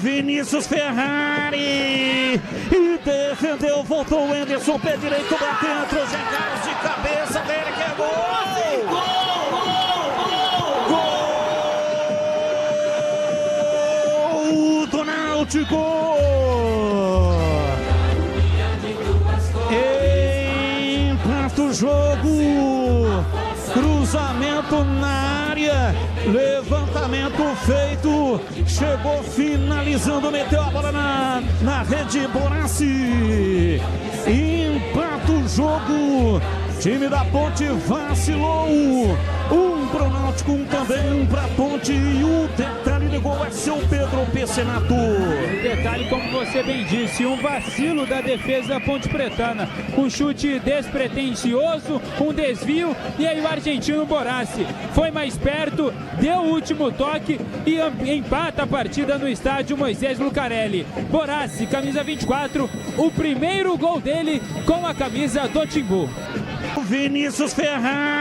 Vinícius Ferrari e defendeu, voltou o Anderson, pé direito pra dentro, Zé Carlos de cabeça dele, que é gol! Gol do Náutico! Empata o jogo, cruzamento na área, levantamento feito, chegou finalizando, meteu a bola na rede, Borassi, empata o jogo, time da Ponte vacilou, um pro Náutico, um também, um pra Ponte, e o detalhe do gol é seu Pedro Pecenato. O detalhe, como você bem disse, um vacilo da defesa pontepretana, um chute despretensioso, um desvio, e aí o argentino Borassi foi mais perto, deu o último toque e empata a partida no estádio Moisés Lucarelli. Borassi, camisa 24, o primeiro gol dele com a camisa do Timbu. Vinícius Ferrari.